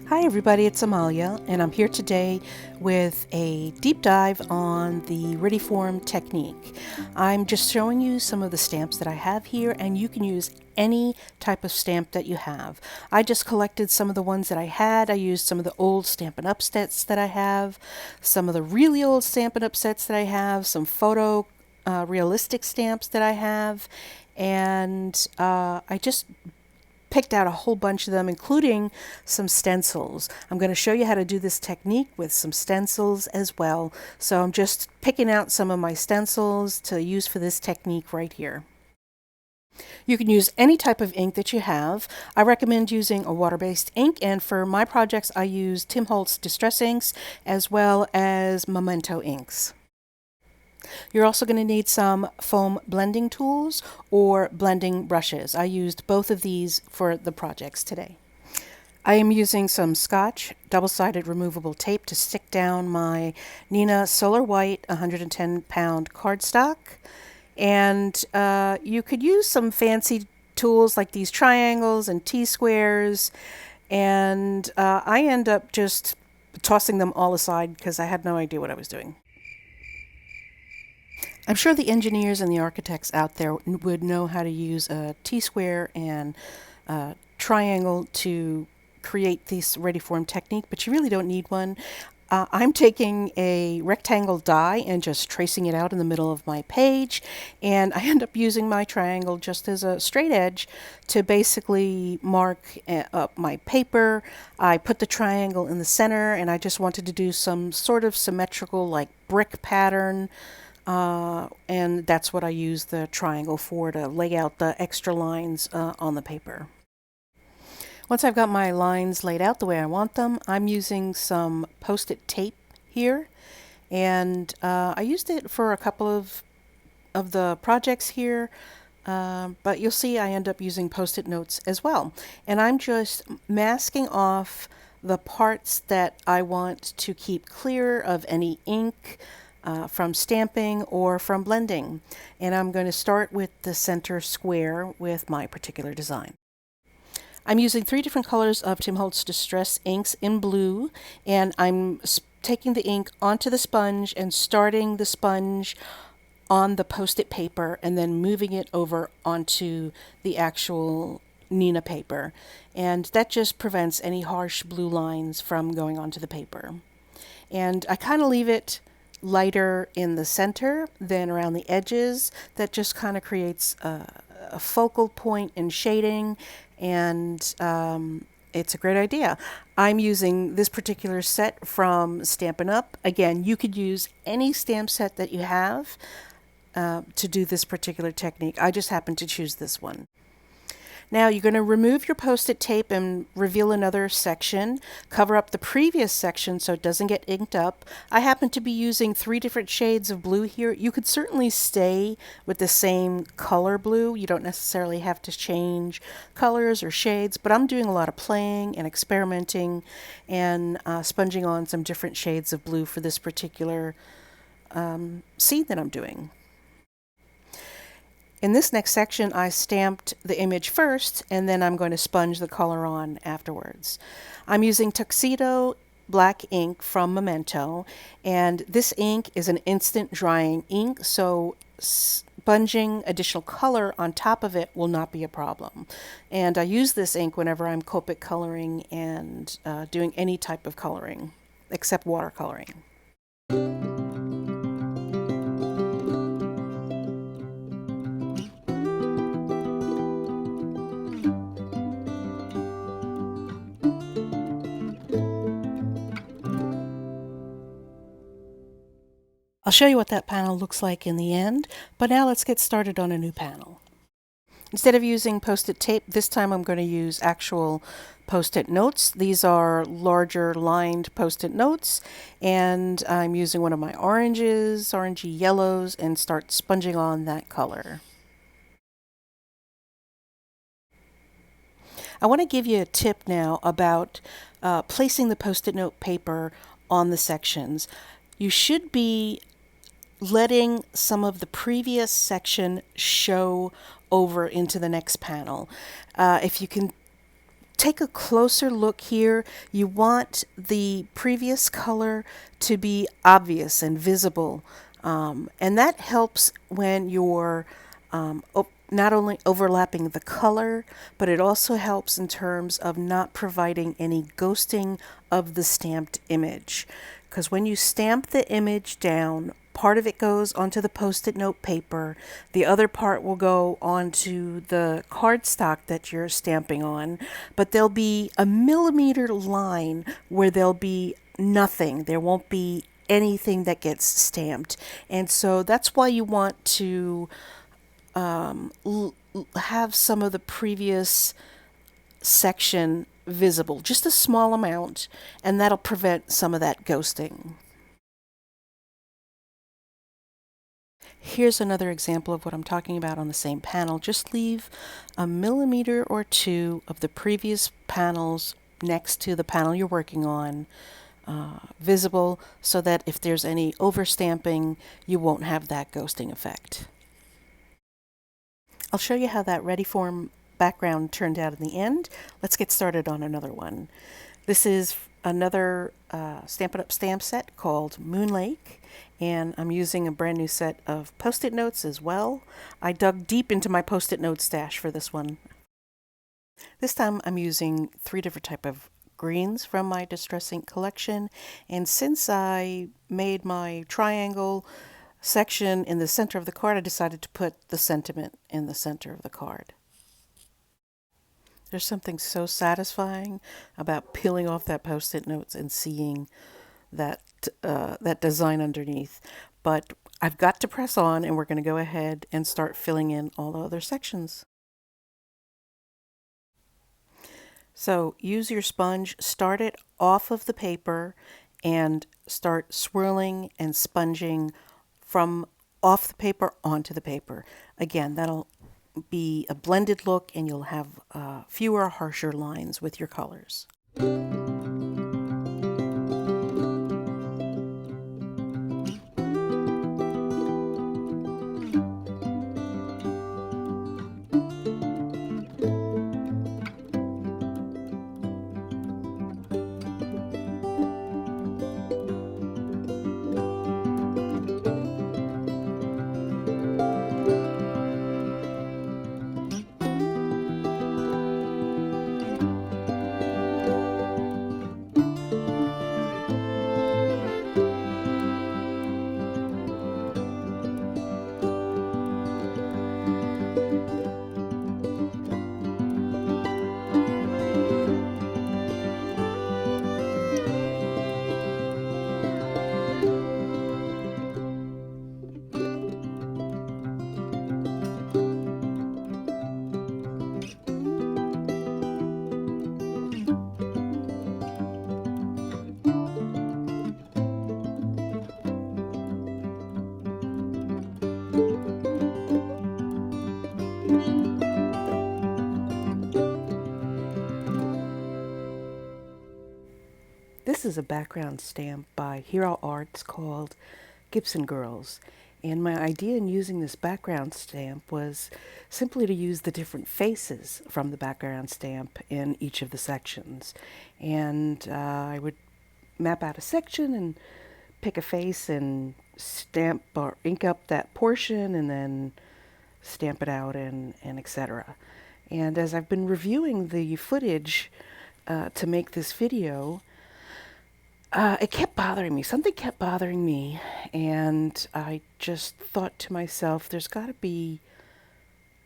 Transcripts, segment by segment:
Hi everybody, it's Amalia, and I'm here today with a deep dive on the Retiform Technique. I'm just showing you some of the stamps that I have here, and you can use any type of stamp that you have. I just collected some of the ones that I had. I used some of the old Stampin' Up! Sets that I have, some of the really old Stampin' Up! Sets that I have, some photo realistic stamps that I have, and I just picked out a whole bunch of them, including some stencils. I'm going to show you how to do this technique with some stencils as well. So I'm just picking out some of my stencils to use for this technique right here. You can use any type of ink that you have. I recommend using a water-based ink, and for my projects I use Tim Holtz Distress inks as well as Memento inks. You're also going to need some foam blending tools or blending brushes. I used both of these for the projects today. I am using some Scotch double-sided removable tape to stick down my Nina Solar White 110-pound cardstock. And you could use some fancy tools like these triangles and T-squares. And I end up just tossing them all aside because I had no idea what I was doing. I'm sure the engineers and the architects out there would know how to use a T-square and a triangle to create this Retiform technique, but you really don't need one. I'm taking a rectangle die and just tracing it out in the middle of my page, and I end up using my triangle just as a straight edge to basically mark up my paper. I put the triangle in the center, and I just wanted to do some sort of symmetrical, like brick pattern. And that's what I use the triangle for, to lay out the extra lines on the paper. Once I've got my lines laid out the way I want them, I'm using some Post-it tape here, and I used it for a couple of the projects here, but you'll see I end up using Post-it notes as well. And I'm just masking off the parts that I want to keep clear of any ink, from stamping or from blending. And I'm going to start with the center square with my particular design. I'm using 3 different colors of Tim Holtz Distress inks in blue, and I'm taking the ink onto the sponge and starting the sponge on the Post-it paper and then moving it over onto the actual Nina paper. And that just prevents any harsh blue lines from going onto the paper. And I kind of leave it lighter in the center than around the edges. That just kind of creates a focal point in shading, and it's a great idea. I'm using this particular set from Stampin' Up! Again, you could use any stamp set that you have to do this particular technique. I just happened to choose this one. Now you're going to remove your Post-it tape and reveal another section. Cover up the previous section so it doesn't get inked up. I happen to be using 3 different shades of blue here. You could certainly stay with the same color blue. You don't necessarily have to change colors or shades, but I'm doing a lot of playing and experimenting and sponging on some different shades of blue for this particular scene that I'm doing. In this next section, I stamped the image first, and then I'm going to sponge the color on afterwards. I'm using Tuxedo black ink from Memento, and this ink is an instant drying ink, so sponging additional color on top of it will not be a problem. And I use this ink whenever I'm Copic coloring and doing any type of coloring, except watercoloring. I'll show you what that panel looks like in the end, but now let's get started on a new panel. Instead of using Post-it tape, this time I'm going to use actual Post-it notes. These are larger lined Post-it notes, and I'm using one of my orangey yellows, and start sponging on that color. I want to give you a tip now about placing the Post-it note paper on the sections. You should be letting some of the previous section show over into the next panel. If you can take a closer look here. You want the previous color to be obvious and visible. And that helps when you're not only overlapping the color, but it also helps in terms of not providing any ghosting of the stamped image. Because when you stamp the image down, part of it goes onto the post-it note paper, the other part will go onto the cardstock that you're stamping on, but there'll be a millimeter line where there'll be nothing. There won't be anything that gets stamped. And so that's why you want to have some of the previous section visible, just a small amount, and that'll prevent some of that ghosting. Here's another example of what I'm talking about on the same panel. Just leave a millimeter or two of the previous panels next to the panel you're working on visible, so that if there's any overstamping, you won't have that ghosting effect. I'll show you how that Retiform background turned out in the end. Let's get started on another one. This is another Stampin' Up! Stamp set called Moon Lake, and I'm using a brand new set of Post-it notes as well. I dug deep into my Post-it note stash for this one. This time I'm using 3 different types of greens from my Distress Ink collection, and since I made my triangle section in the center of the card, I decided to put the sentiment in the center of the card. There's something so satisfying about peeling off that Post-it notes and seeing that that design underneath. But I've got to press on, and we're going to go ahead and start filling in all the other sections. So use your sponge, start it off of the paper, and start swirling and sponging from off the paper onto the paper. Again, that'll be a blended look, and you'll have fewer harsher lines with your colors. This is a background stamp by Hero Arts called Gibson Girls. And my idea in using this background stamp was simply to use the different faces from the background stamp in each of the sections. And I would map out a section and pick a face and stamp or ink up that portion and then stamp it out and etc. And as I've been reviewing the footage to make this video, it kept bothering me. Something kept bothering me, and I just thought to myself, there's got to be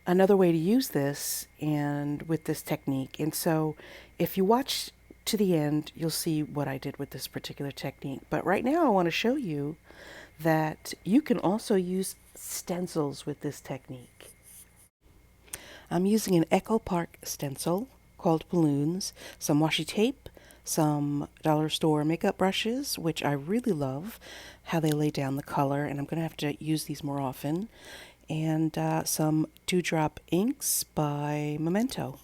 another way to use this and with this technique. And so if you watch to the end, you'll see what I did with this particular technique. But right now I want to show you that you can also use stencils with this technique. I'm using an Echo Park stencil called Balloons, some washi tape, some dollar store makeup brushes, which I really love how they lay down the color, and I'm going to have to use these more often, and some Dewdrop inks by Memento.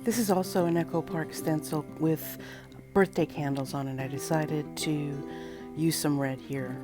This is also an Echo Park stencil with birthday candles on it. I decided to use some red here.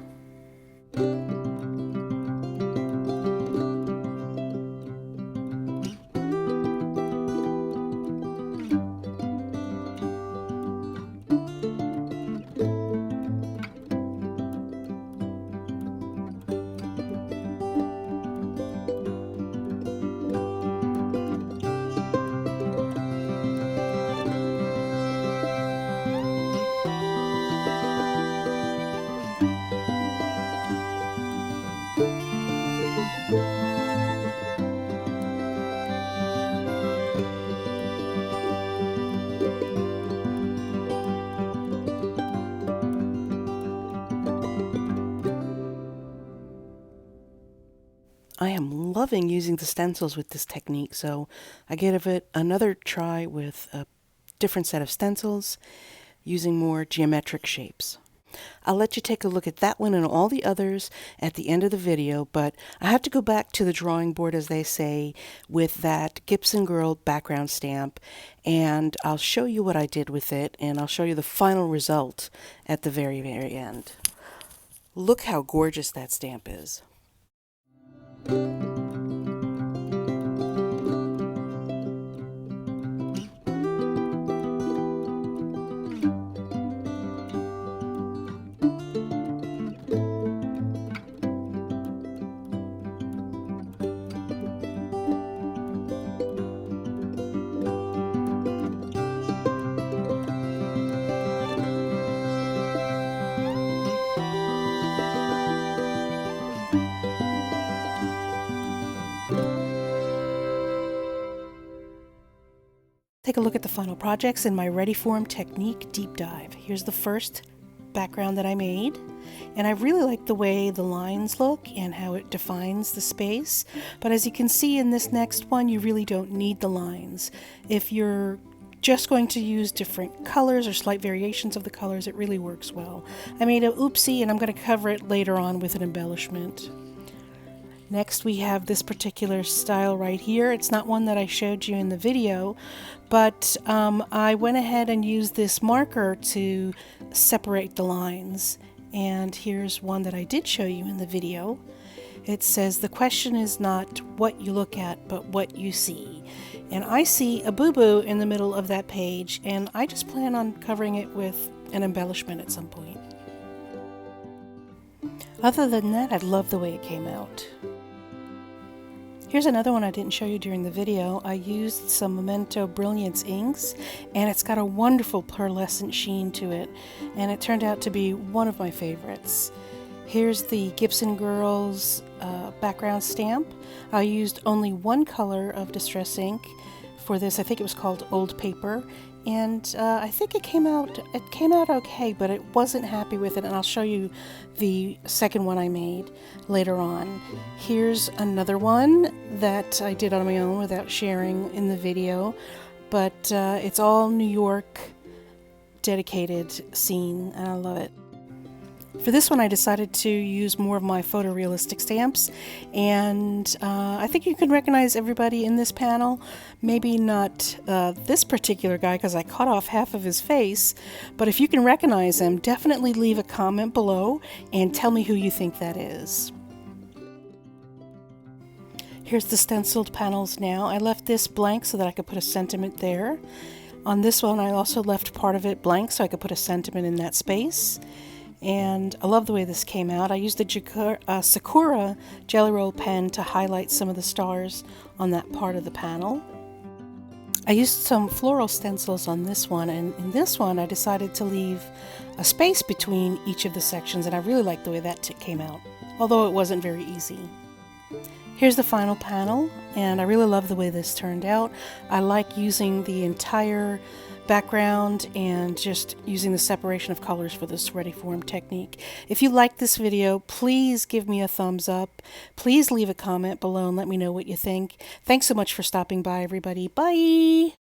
I am loving using the stencils with this technique, so I gave it another try with a different set of stencils using more geometric shapes. I'll let you take a look at that one and all the others at the end of the video, but I have to go back to the drawing board, as they say, with that Gibson Girl background stamp, and I'll show you what I did with it, and I'll show you the final result at the very, very end. Look how gorgeous that stamp is. Take a look at the final projects in my Retiform Technique deep dive. Here's the first background that I made, and I really like the way the lines look and how it defines the space. But as you can see in this next one, you really don't need the lines. If you're just going to use different colors or slight variations of the colors, it really works well. I made an oopsie, and I'm going to cover it later on with an embellishment. Next, we have this particular style right here. It's not one that I showed you in the video, but I went ahead and used this marker to separate the lines. And here's one that I did show you in the video. It says, "The question is not what you look at, but what you see." And I see a boo-boo in the middle of that page, and I just plan on covering it with an embellishment at some point. Other than that, I love the way it came out. Here's another one I didn't show you during the video. I used some Memento Brilliance inks, and it's got a wonderful pearlescent sheen to it, and it turned out to be one of my favorites. Here's the Gibson Girls background stamp. I used only one color of distress ink for this. I think it was called Old Paper, and I think it came out okay, but it wasn't happy with it, and I'll show you the second one I made later on. Here's another one that I did on my own without sharing in the video, but it's all New York dedicated scene, and I love it. For this one, I decided to use more of my photorealistic stamps, and I think you can recognize everybody in this panel. Maybe not this particular guy, because I cut off half of his face, but if you can recognize him, definitely leave a comment below and tell me who you think that is. Here's the stenciled panels now. I left this blank so that I could put a sentiment there. On this one, I also left part of it blank so I could put a sentiment in that space. And I love the way this came out. I used the Sakura Jelly Roll pen to highlight some of the stars on that part of the panel. I used some floral stencils on this one, and in this one I decided to leave a space between each of the sections, and I really like the way that came out, although it wasn't very easy. Here's the final panel, and I really love the way this turned out. I like using the entire background and just using the separation of colors for this Retiform technique. If you like this video, please give me a thumbs up. Please leave a comment below and let me know what you think. Thanks so much for stopping by, everybody. Bye!